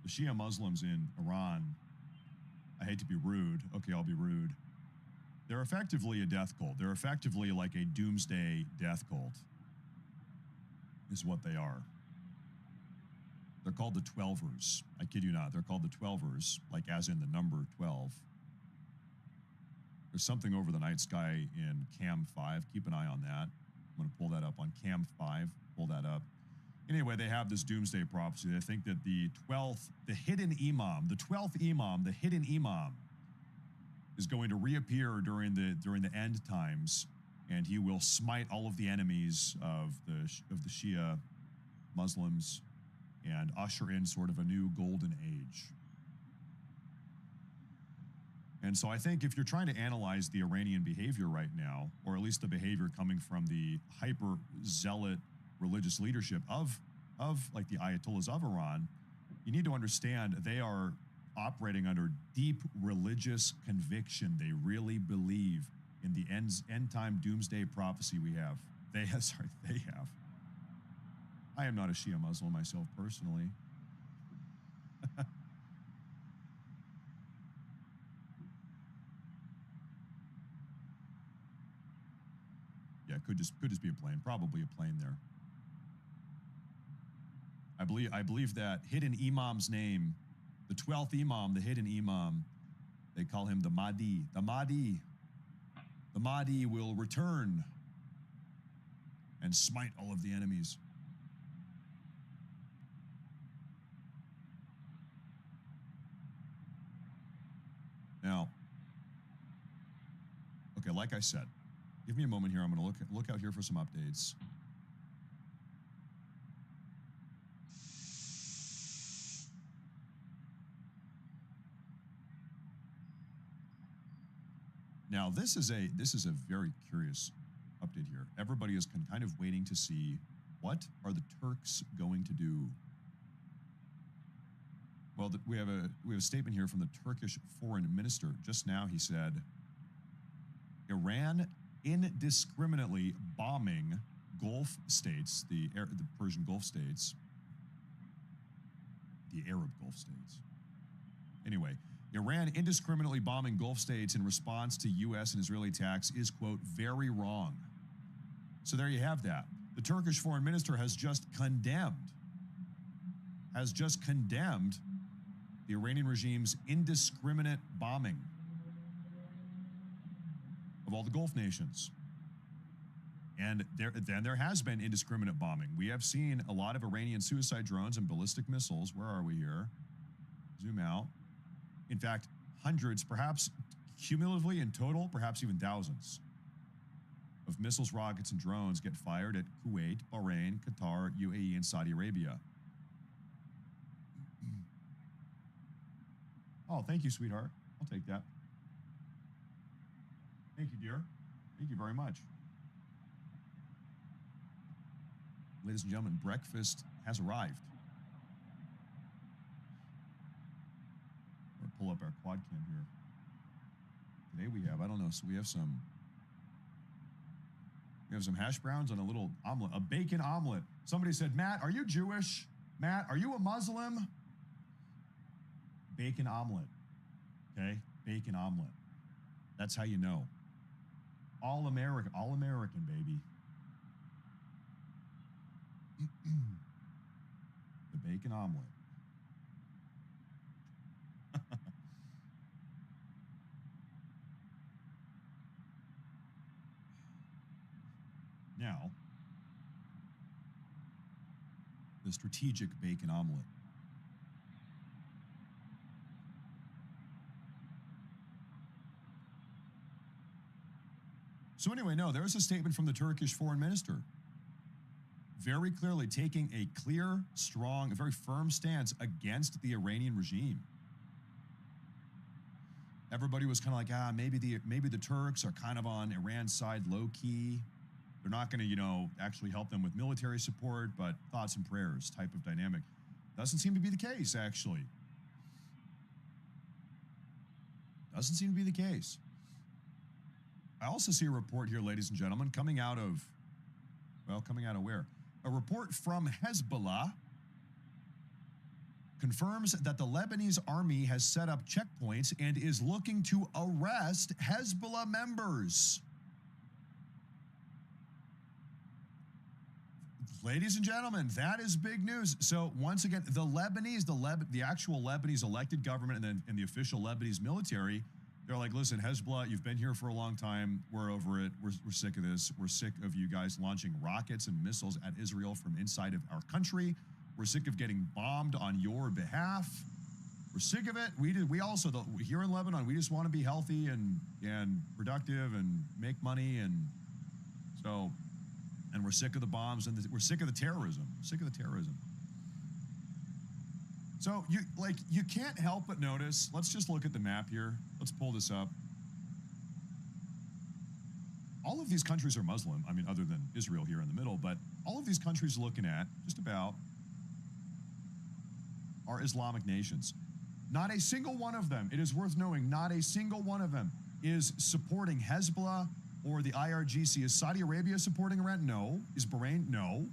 the Shia Muslims in Iran, I hate to be rude. Okay, I'll be rude. They're effectively a death cult. They're effectively like a doomsday death cult, is what they are. They're called the Twelvers. I kid you not. They're called the Twelvers, like as in the number 12. There's something over the night sky in Cam 5. Keep an eye on that. I'm going to pull that up on Cam 5. Pull that up. Anyway, they have this doomsday prophecy. They think that the 12th hidden imam, is going to reappear during the end times, and he will smite all of the enemies of the Shia Muslims and usher in sort of a new golden age. And so I think if you're trying to analyze the Iranian behavior right now, or at least the behavior coming from the hyper-zealot religious leadership of like the Ayatollahs of Iran, you need to understand they are operating under deep religious conviction. They really believe in the end-time doomsday prophecy we have. They have. I am not a Shia Muslim myself personally. Yeah, could just be a plane. Probably a plane there. I believe that hidden imam's name, the 12th imam, the hidden imam, they call him the Mahdi. The Mahdi will return and smite all of the enemies. Now, okay, like I said, give me a moment here. I'm going to look out here for some updates. Now, this is a very curious update here. Everybody is kind of waiting to see what are the Turks going to do. Well, we have a statement here from the Turkish foreign minister. Just now, he said, Iran indiscriminately bombing Gulf states, the Persian Gulf states, the Arab Gulf states. Anyway, Iran indiscriminately bombing Gulf states in response to U.S. and Israeli attacks is, quote, very wrong. So there you have that. The Turkish foreign minister has just condemned the Iranian regime's indiscriminate bombing of all the Gulf nations. And there has been indiscriminate bombing. We have seen a lot of Iranian suicide drones and ballistic missiles. Where are we here? Zoom out. In fact, hundreds, perhaps cumulatively in total, perhaps even thousands of missiles, rockets, and drones get fired at Kuwait, Bahrain, Qatar, UAE, and Saudi Arabia. Oh, thank you, sweetheart. I'll take that. Thank you, dear. Thank you very much. Ladies and gentlemen, breakfast has arrived. We'll pull up our quad cam here. Today we have, I don't know, so we have some hash browns and a little omelet, a bacon omelet. Somebody said, Matt, are you Jewish? Matt, are you a Muslim? Bacon omelet, okay? Bacon omelet. That's how you know. All American, baby. The bacon omelet. Now, the strategic bacon omelet. So anyway, no, there is a statement from the Turkish foreign minister very clearly taking a clear, strong, very firm stance against the Iranian regime. Everybody was kind of like, maybe the Turks are kind of on Iran's side low-key. They're not going to, actually help them with military support, but thoughts and prayers type of dynamic. Doesn't seem to be the case, actually. Doesn't seem to be the case. I also see a report here, ladies and gentlemen, coming out of where? A report from Hezbollah confirms that the Lebanese army has set up checkpoints and is looking to arrest Hezbollah members. Ladies and gentlemen, that is big news. So once again, the actual Lebanese elected government and the official Lebanese military, they're like, listen, Hezbollah, you've been here for a long time. We're over it. We're sick of this. We're sick of you guys launching rockets and missiles at Israel from inside of our country. We're sick of getting bombed on your behalf. We're sick of it. We also, here in Lebanon, we just want to be healthy and productive and make money. And we're sick of the bombs and we're sick of the terrorism. We're sick of the terrorism. So you can't help but notice. Let's just look at the map here. Let's pull this up. All of these countries are Muslim. I mean, other than Israel here in the middle, but all of these countries looking at just about are Islamic nations. Not a single one of them, it is worth knowing, not a single one of them is supporting Hezbollah or the IRGC. Is Saudi Arabia supporting Iran? No. Is Bahrain? No.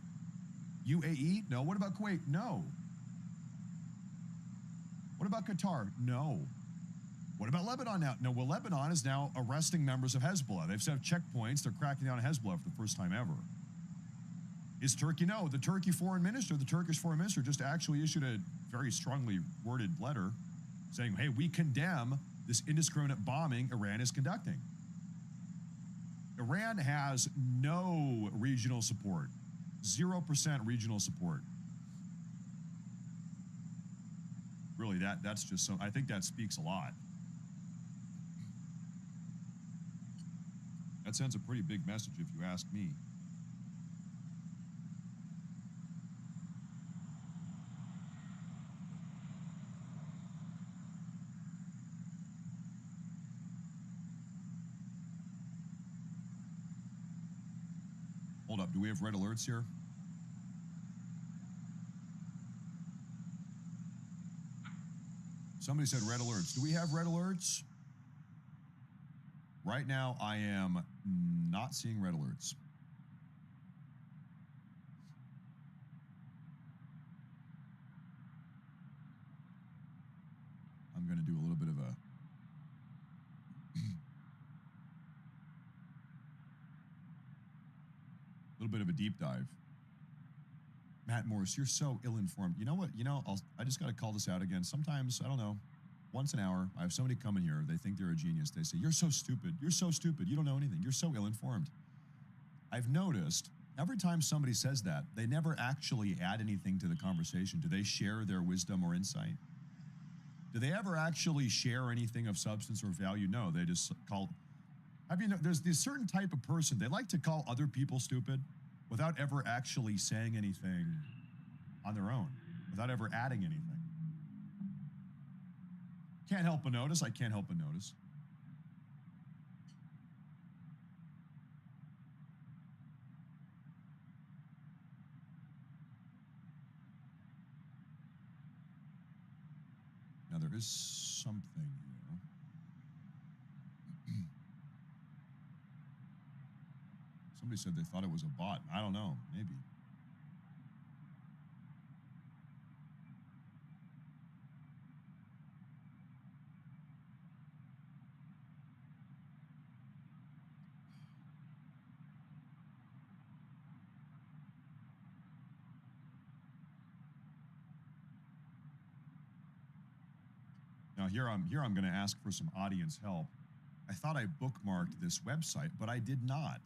UAE? No. What about Kuwait? No. What about Qatar? No. What about Lebanon now? No. Well, Lebanon is now arresting members of Hezbollah. They've set up checkpoints. They're cracking down on Hezbollah for the first time ever. Is Turkey? No. The Turkish foreign minister just actually issued a very strongly worded letter saying, hey, we condemn this indiscriminate bombing Iran is conducting. Iran has no regional support, 0% regional support. Really, that's just so, I think that speaks a lot. That sends a pretty big message if you ask me. Hold up, do we have red alerts here? Somebody said red alerts. Do we have red alerts? Right now, I am not seeing red alerts. I'm going to do a little bit of a deep dive. Matt Morris, you're so ill-informed. You know what? I just got to call this out again. Sometimes, I don't know, once an hour, I have somebody come in here. They think they're a genius. They say, you're so stupid. You're so stupid. You don't know anything. You're so ill-informed. I've noticed every time somebody says that, they never actually add anything to the conversation. Do they share their wisdom or insight? Do they ever actually share anything of substance or value? No, they just call. There's this certain type of person, they like to call other people stupid without ever actually saying anything on their own, without ever adding anything. Can't help but notice. I can't help but notice. Now there is something here. Somebody said they thought it was a bot. I don't know, maybe. Now here I'm going to ask for some audience help. I thought I bookmarked this website, but I did not.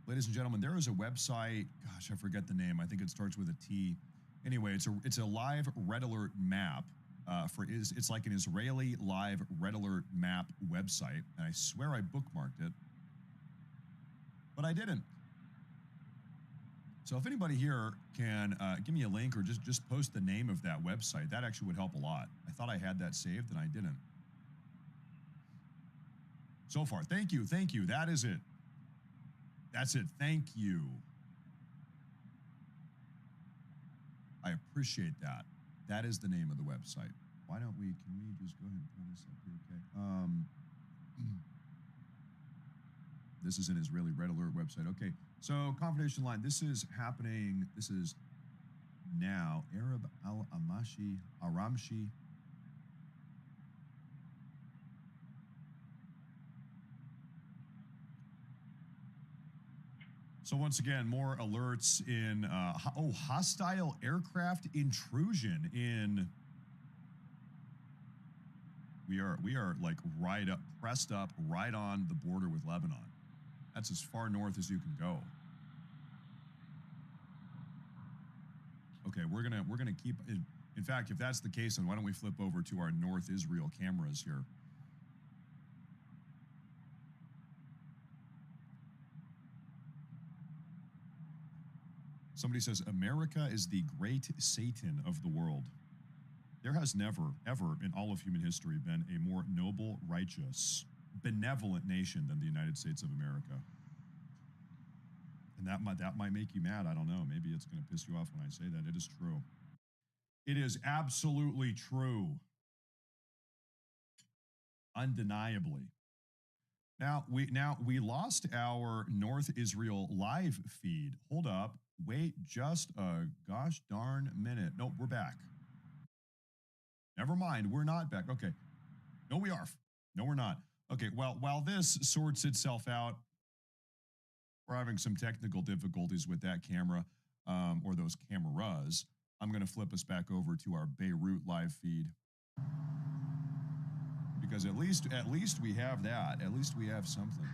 Ladies and gentlemen, there is a website. Gosh, I forget the name. I think it starts with a T. Anyway, it's a live red alert map. It's like an Israeli live red alert map website, and I swear I bookmarked it, but I didn't. So if anybody here can give me a link or just post the name of that website, that actually would help a lot. I thought I had that saved, and I didn't. So far, thank you. That is it. That's it. Thank you. I appreciate that. That is the name of the website. Why don't we, can we just go ahead and pull this up here? Okay. This is an Israeli red alert website. Okay. So confidential line. This is happening. This is now Arab Aramshi. So once again, more alerts in, hostile aircraft intrusion in, we are like pressed up right on the border with Lebanon. That's as far north as you can go. Okay, we're gonna keep, in fact, if that's the case, then why don't we flip over to our North Israel cameras here. Somebody says, America is the great Satan of the world. There has never, ever in all of human history been a more noble, righteous, benevolent nation than the United States of America. And that might make you mad. I don't know. Maybe it's going to piss you off when I say that. It is true. It is absolutely true. Undeniably. Now we lost our North Israel live feed. Hold up. Wait just a gosh darn minute. Nope, we're back. Never mind, we're not back. Okay. No, we are. No, we're not. Okay, well, while this sorts itself out, we're having some technical difficulties with that camera, or those cameras. I'm going to flip us back over to our Beirut live feed. Because at least we have that. At least we have something.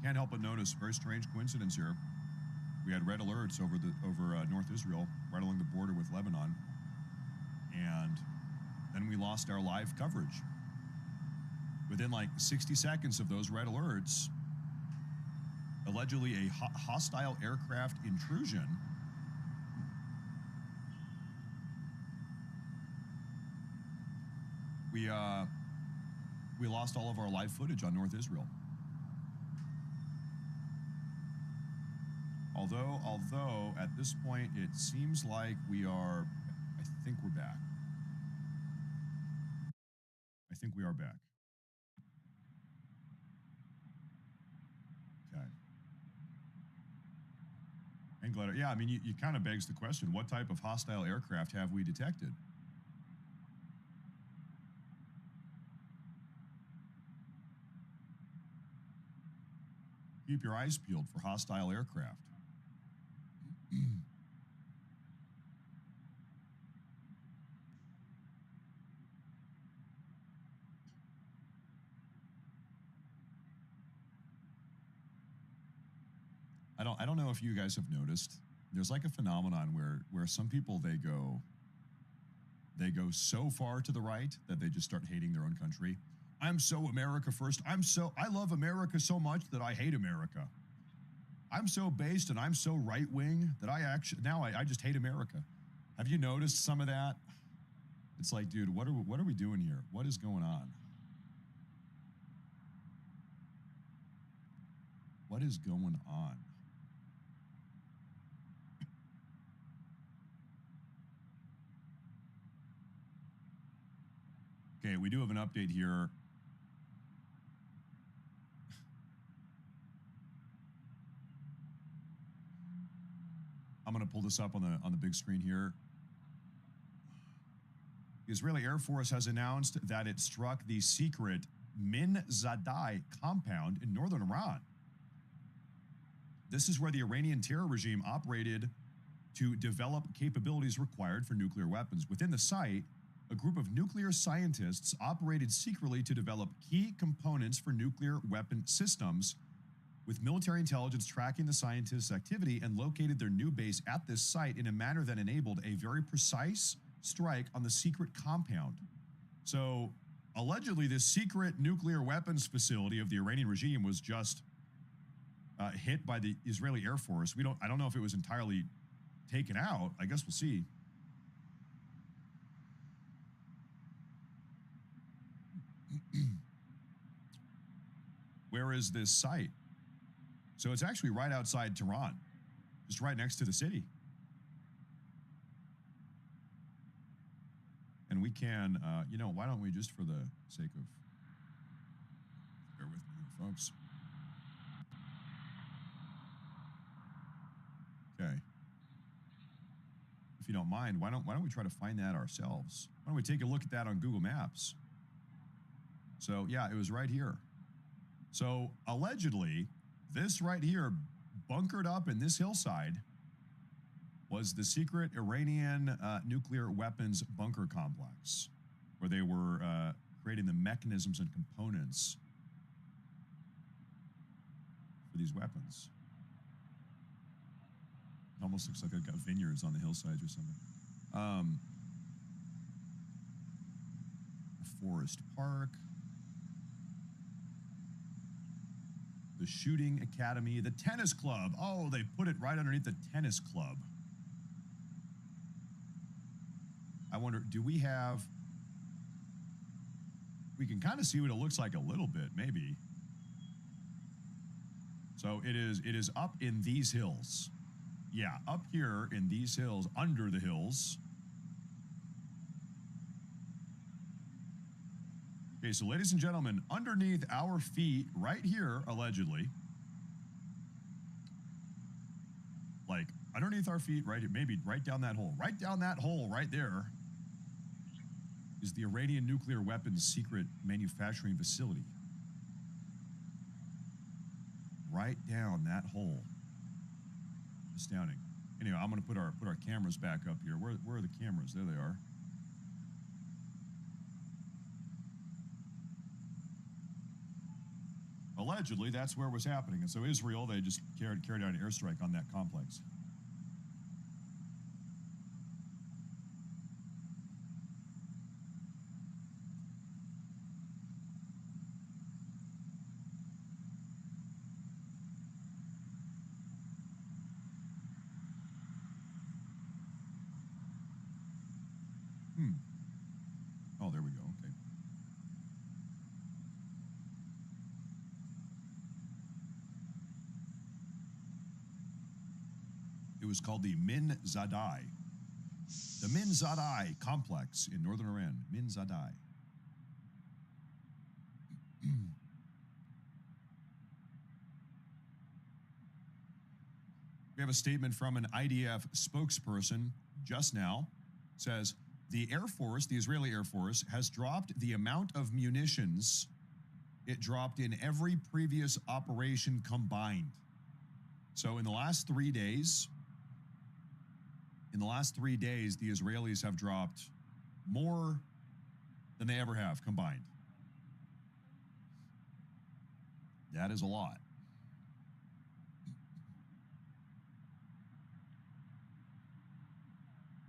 Can't help but notice a very strange coincidence here. We had red alerts over North Israel, right along the border with Lebanon, and then we lost our live coverage. Within like 60 seconds of those red alerts, allegedly a hostile aircraft intrusion we lost all of our live footage on North Israel. Although at this point it seems like I think we're back. I think we are back. Okay. And glad, yeah, I mean, you kind of begs the question, what type of hostile aircraft have we detected? Keep your eyes peeled for hostile aircraft. I don't know if you guys have noticed. There's like a phenomenon where some people they go so far to the right that they just start hating their own country. I'm so America first. I love America so much that I hate America. I'm so based and I'm so right wing that I just hate America. Have you noticed some of that? It's like, dude, what are we doing here? What is going on? What is going on? Okay, we do have an update here. I'm going to pull this up on the big screen here. The Israeli Air Force has announced that it struck the secret Min Zadai compound in northern Iran. This is where the Iranian terror regime operated to develop capabilities required for nuclear weapons. Within the site, a group of nuclear scientists operated secretly to develop key components for nuclear weapon systems, with military intelligence tracking the scientists' activity and located their new base at this site in a manner that enabled a very precise strike on the secret compound. So, allegedly, this secret nuclear weapons facility of the Iranian regime was just hit by the Israeli Air Force. I don't know if it was entirely taken out. I guess we'll see. Where is this site? So it's actually right outside Tehran, just right next to the city. And we can, why don't we just for the sake of, bear with me here, folks. Okay. If you don't mind, why don't we try to find that ourselves? Why don't we take a look at that on Google Maps? So yeah, it was right here. So allegedly, this right here, bunkered up in this hillside, was the secret Iranian nuclear weapons bunker complex, where they were creating the mechanisms and components for these weapons. almost looks like I've got vineyards on the hillsides or something. Forest Park. The Shooting Academy. The Tennis Club. Oh, they put it right underneath the Tennis Club. I wonder, do we have... We can kind of see what it looks like a little bit, maybe. So it is up in these hills. Yeah, up here in these hills, under the hills. Okay, so ladies and gentlemen, underneath our feet, right here, allegedly, like underneath our feet, right here, maybe right down that hole right there, is the Iranian nuclear weapons secret manufacturing facility. Right down that hole. Astounding. Anyway, I'm going to put our cameras back up here. Where are the cameras? There they are. Allegedly, that's where it was happening. And so Israel, they just carried out an airstrike on that complex. Oh, there we go. Okay. It was called the Min Zadai. The Min Zadai complex in northern Iran. Min Zadai. We have a statement from an IDF spokesperson just now. Says, the Air Force, the Israeli Air Force, has dropped the amount of munitions it dropped in every previous operation combined. So in the last 3 days, the Israelis have dropped more than they ever have combined. That is a lot.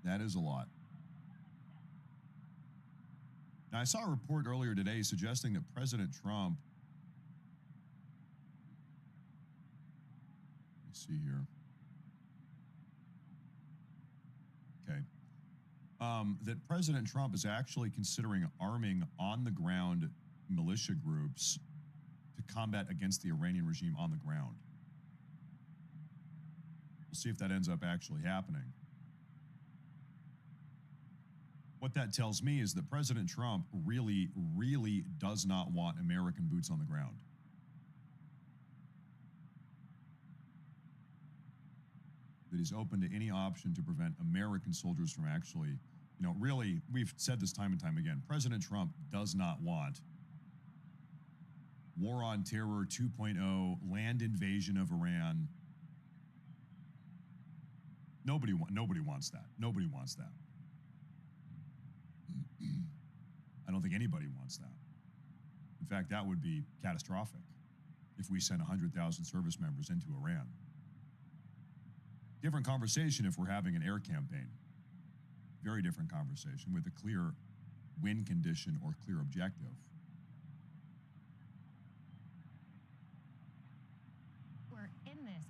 That is a lot. Now, I saw a report earlier today suggesting that President Trump, let's see here. Okay. That President Trump is actually considering arming on-the-ground militia groups to combat against the Iranian regime on the ground. We'll see if that ends up actually happening. What that tells me is that President Trump really, really does not want American boots on the ground. That he's open to any option to prevent American soldiers from actually, you know, really, we've said this time and time again, President Trump does not want war on terror 2.0, land invasion of Iran. Nobody wants that. Nobody wants that. I don't think anybody wants that. In fact, that would be catastrophic if we sent 100,000 service members into Iran. Different conversation if we're having an air campaign. Very different conversation with a clear win condition or clear objective.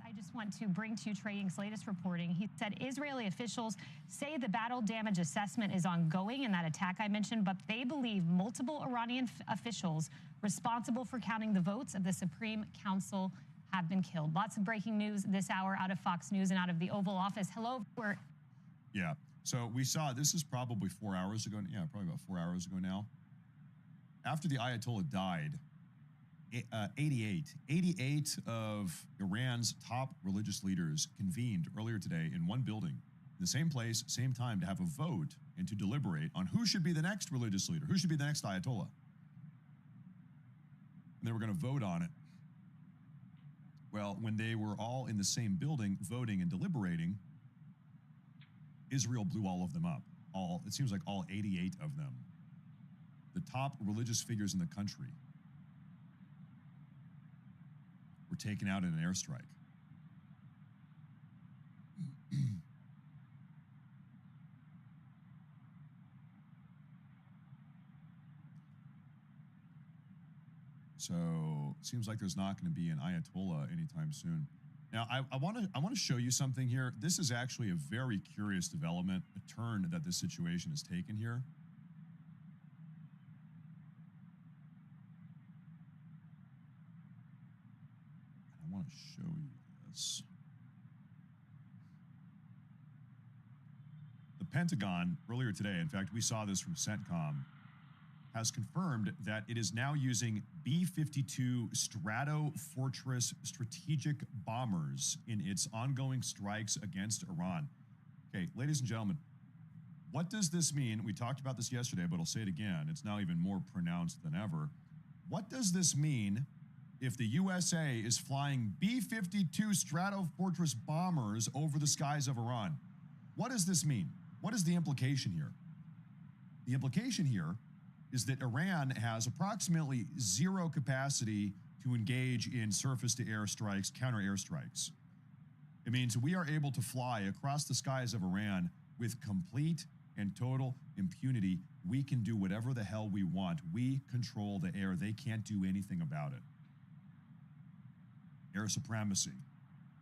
I just want to bring to you Trey Ying's latest reporting. He said Israeli officials say the battle damage assessment is ongoing in that attack I mentioned, but they believe multiple Iranian officials responsible for counting the votes of the Supreme Council have been killed. Lots of breaking news this hour out of Fox News and out of the Oval Office. Hello. Yeah. So we saw, this is probably 4 hours ago. Yeah, probably about 4 hours ago now. After the Ayatollah died, 88 of Iran's top religious leaders convened earlier today in one building, in the same place, same time, to have a vote and to deliberate on who should be the next religious leader, who should be the next Ayatollah. And they were going to vote on it. Well, when they were all in the same building voting and deliberating, Israel blew all of them up. It seems like all 88 of them. The top religious figures in the country were taken out in an airstrike. So it seems like there's not going to be an Ayatollah anytime soon. Now, I want to show you something here. This is actually a very curious development, a turn that this situation has taken here. I want to show you this. The Pentagon, earlier today, in fact, we saw this from CENTCOM, has confirmed that it is now using B-52 Stratofortress strategic bombers in its ongoing strikes against Iran. Okay, ladies and gentlemen, what does this mean? We talked about this yesterday, but I'll say it again. It's now even more pronounced than ever. What does this mean if the USA is flying B-52 Stratofortress bombers over the skies of Iran? What does this mean? What is the implication here? The implication here is that Iran has approximately zero capacity to engage in surface-to-air strikes, counter-air strikes. It means we are able to fly across the skies of Iran with complete and total impunity. We can do whatever the hell we want. We control the air. They can't do anything about it. Air supremacy.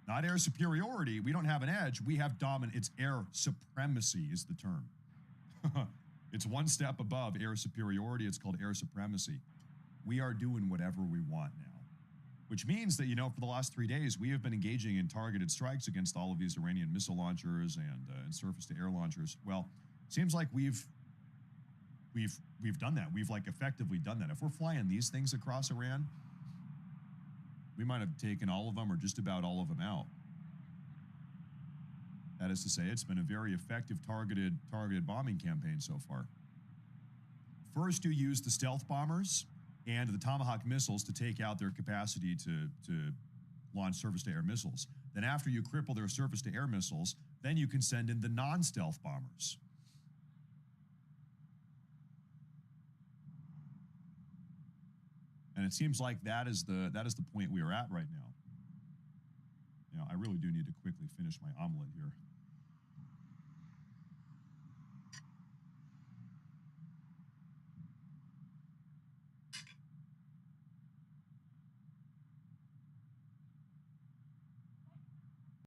Not air superiority. We don't have an edge. We have dominant. It's air supremacy is the term. It's one step above air superiority. It's called air supremacy. We are doing whatever we want now, which means that, you know, for the last 3 days, we have been engaging in targeted strikes against all of these Iranian missile launchers and surface-to-air launchers. Well, seems like we've done that. We've like effectively done that. If we're flying these things across Iran, we might have taken all of them or just about all of them out. That is to say, it's been a very effective targeted bombing campaign so far. First, you use the stealth bombers and the Tomahawk missiles to take out their capacity to launch surface-to-air missiles. Then after you cripple their surface-to-air missiles, then you can send in the non-stealth bombers. And it seems like that is the point we are at right now. Now, I really do need to quickly finish my omelet here.